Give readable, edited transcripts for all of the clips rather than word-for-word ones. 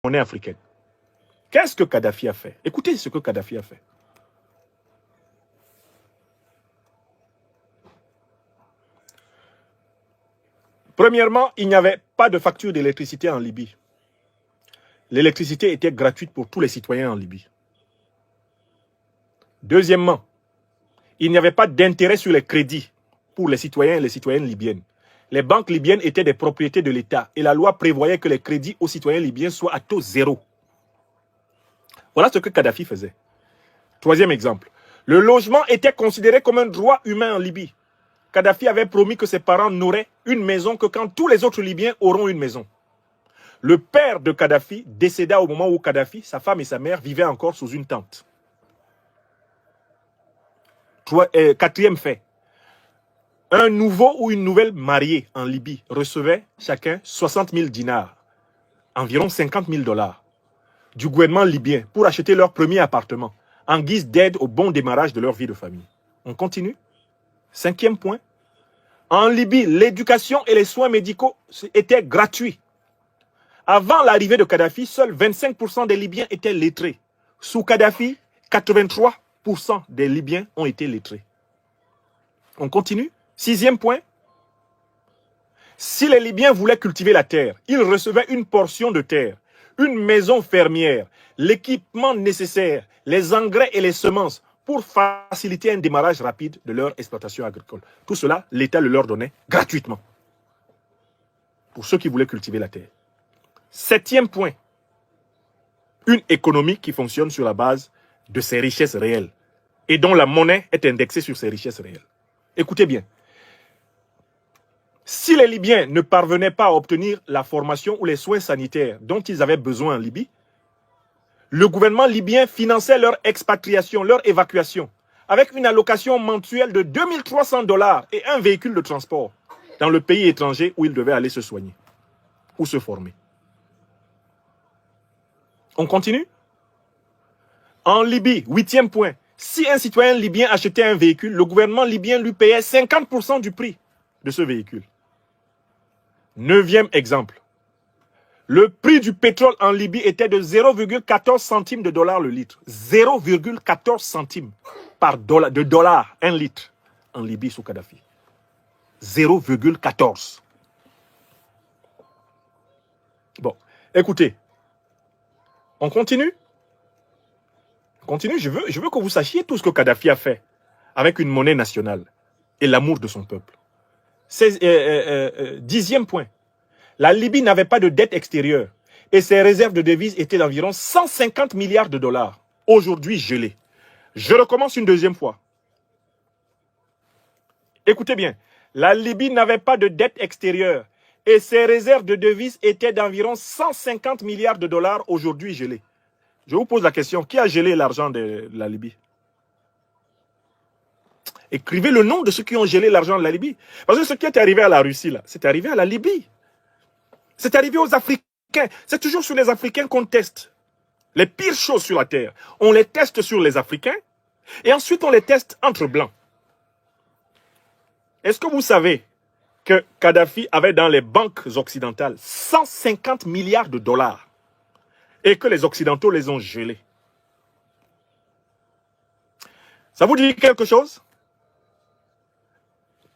monnaie africaine. Qu'est-ce que Kadhafi a fait? Écoutez ce que Kadhafi a fait. Premièrement, il n'y avait pas de facture d'électricité en Libye. L'électricité était gratuite pour tous les citoyens en Libye. Deuxièmement, il n'y avait pas d'intérêt sur les crédits pour les citoyens et les citoyennes libyennes. Les banques libyennes étaient des propriétés de l'État et la loi prévoyait que les crédits aux citoyens libyens soient à taux zéro. Voilà ce que Kadhafi faisait. Troisième exemple, le logement était considéré comme un droit humain en Libye. Kadhafi avait promis que ses parents n'auraient une maison que quand tous les autres Libyens auront une maison. Le père de Kadhafi décéda au moment où Kadhafi, sa femme et sa mère vivaient encore sous une tente. Quatrième fait, un nouveau ou une nouvelle mariée en Libye recevait chacun 60 000 dinars, environ 50 000 $, du gouvernement libyen pour acheter leur premier appartement, en guise d'aide au bon démarrage de leur vie de famille. On continue. Cinquième point. En Libye, l'éducation et les soins médicaux étaient gratuits. Avant l'arrivée de Kadhafi, seuls 25% des Libyens étaient lettrés. Sous Kadhafi, 83% des Libyens ont été lettrés. On continue. Sixième point. Si les Libyens voulaient cultiver la terre, ils recevaient une portion de terre, une maison fermière, l'équipement nécessaire, les engrais et les semences pour faciliter un démarrage rapide de leur exploitation agricole. Tout cela, l'État le leur donnait gratuitement pour ceux qui voulaient cultiver la terre. Septième point, une économie qui fonctionne sur la base de ses richesses réelles et dont la monnaie est indexée sur ses richesses réelles. Écoutez bien, si les Libyens ne parvenaient pas à obtenir la formation ou les soins sanitaires dont ils avaient besoin en Libye, le gouvernement libyen finançait leur expatriation, leur évacuation, avec une allocation mensuelle de 2300 $ et un véhicule de transport dans le pays étranger où ils devaient aller se soigner ou se former. On continue? En Libye, huitième point, si un citoyen libyen achetait un véhicule, le gouvernement libyen lui payait 50% du prix de ce véhicule. Neuvième exemple. Le prix du pétrole en Libye était de 0,14 centimes de dollars le litre. 0,14 centimes de dollars un litre en Libye sous Kadhafi. 0,14. Bon, écoutez. On continue? On continue. Je veux que vous sachiez tout ce que Kadhafi a fait avec une monnaie nationale et l'amour de son peuple. Dixième point. La Libye n'avait pas de dette extérieure et ses réserves de devises étaient d'environ 150 milliards de dollars, aujourd'hui gelées. Je recommence une deuxième fois. Écoutez bien, la Libye n'avait pas de dette extérieure et ses réserves de devises étaient d'environ 150 milliards de dollars, aujourd'hui gelées. Je vous pose la question, qui a gelé l'argent de la Libye? Écrivez le nom de ceux qui ont gelé l'argent de la Libye. Parce que ce qui est arrivé à la Russie, là, c'est arrivé à la Libye. C'est arrivé aux Africains. C'est toujours sur les Africains qu'on teste. Les pires choses sur la terre. On les teste sur les Africains et ensuite on les teste entre blancs. Est-ce que vous savez que Kadhafi avait dans les banques occidentales 150 milliards de dollars et que les Occidentaux les ont gelés? Ça vous dit quelque chose?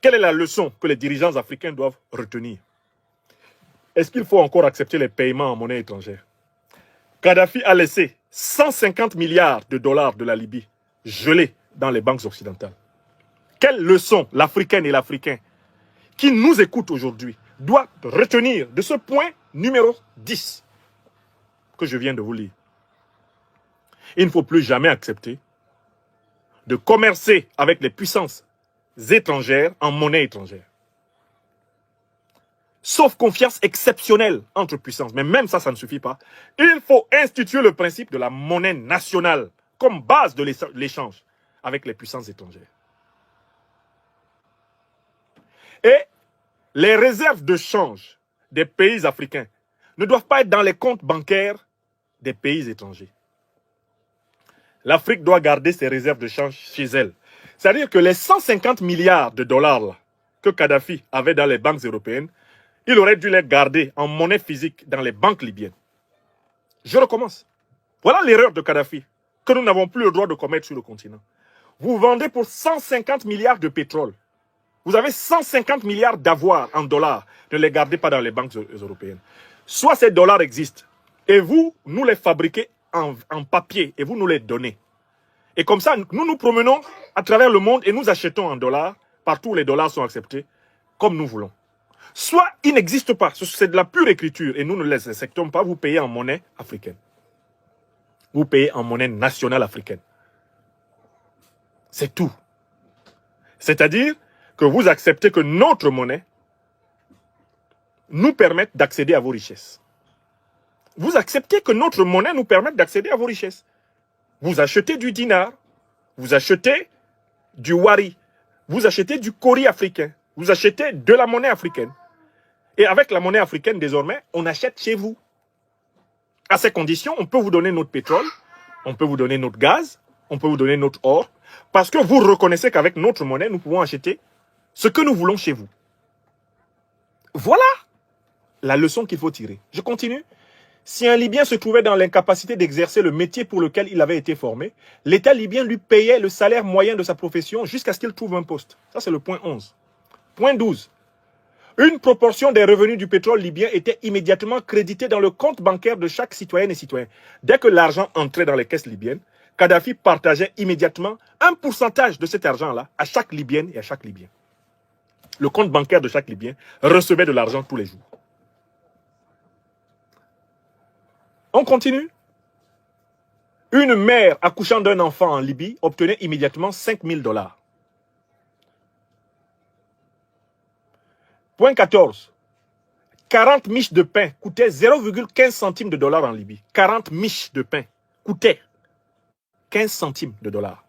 Quelle est la leçon que les dirigeants africains doivent retenir? Est-ce qu'il faut encore accepter les paiements en monnaie étrangère? Kadhafi a laissé 150 milliards de dollars de la Libye gelés dans les banques occidentales. Quelle leçon l'Africaine et l'Africain qui nous écoute aujourd'hui doit retenir de ce point numéro 10 que je viens de vous lire? Il ne faut plus jamais accepter de commercer avec les puissances étrangères en monnaie étrangère. Sauf confiance exceptionnelle entre puissances. Mais même ça, ça ne suffit pas. Il faut instituer le principe de la monnaie nationale comme base de l'échange avec les puissances étrangères. Et les réserves de change des pays africains ne doivent pas être dans les comptes bancaires des pays étrangers. L'Afrique doit garder ses réserves de change chez elle. C'est-à-dire que les 150 milliards de dollars là, que Kadhafi avait dans les banques européennes, il aurait dû les garder en monnaie physique dans les banques libyennes. Je recommence. Voilà l'erreur de Kadhafi que nous n'avons plus le droit de commettre sur le continent. Vous vendez pour 150 milliards de pétrole. Vous avez 150 milliards d'avoirs en dollars. Ne les gardez pas dans les banques européennes. Soit ces dollars existent et vous, nous les fabriquez en papier et vous nous les donnez. Et comme ça, nous nous promenons à travers le monde et nous achetons en dollars, partout où les dollars sont acceptés, comme nous voulons. Soit ils n'existent pas, c'est de la pure écriture et nous ne les acceptons pas, vous payez en monnaie africaine. Vous payez en monnaie nationale africaine. C'est tout. C'est-à-dire que vous acceptez que notre monnaie nous permette d'accéder à vos richesses. Vous acceptez que notre monnaie nous permette d'accéder à vos richesses. Vous achetez du dinar, vous achetez du wari, vous achetez du kori africain, vous achetez de la monnaie africaine. Et avec la monnaie africaine, désormais, on achète chez vous. À ces conditions, on peut vous donner notre pétrole, on peut vous donner notre gaz, on peut vous donner notre or, parce que vous reconnaissez qu'avec notre monnaie, nous pouvons acheter ce que nous voulons chez vous. Voilà la leçon qu'il faut tirer. Je continue. Si un Libyen se trouvait dans l'incapacité d'exercer le métier pour lequel il avait été formé, l'État libyen lui payait le salaire moyen de sa profession jusqu'à ce qu'il trouve un poste. Ça, c'est le point 11. Point 12. Une proportion des revenus du pétrole libyen était immédiatement créditée dans le compte bancaire de chaque citoyenne et citoyen. Dès que l'argent entrait dans les caisses libyennes, Kadhafi partageait immédiatement un pourcentage de cet argent-là à chaque Libyenne et à chaque Libyen. Le compte bancaire de chaque Libyen recevait de l'argent tous les jours. On continue. Une mère accouchant d'un enfant en Libye obtenait immédiatement 5 000 $. Point 14. 40 miches de pain coûtaient 0,15 centimes de dollars en Libye. 40 miches de pain coûtaient 15 centimes de dollars.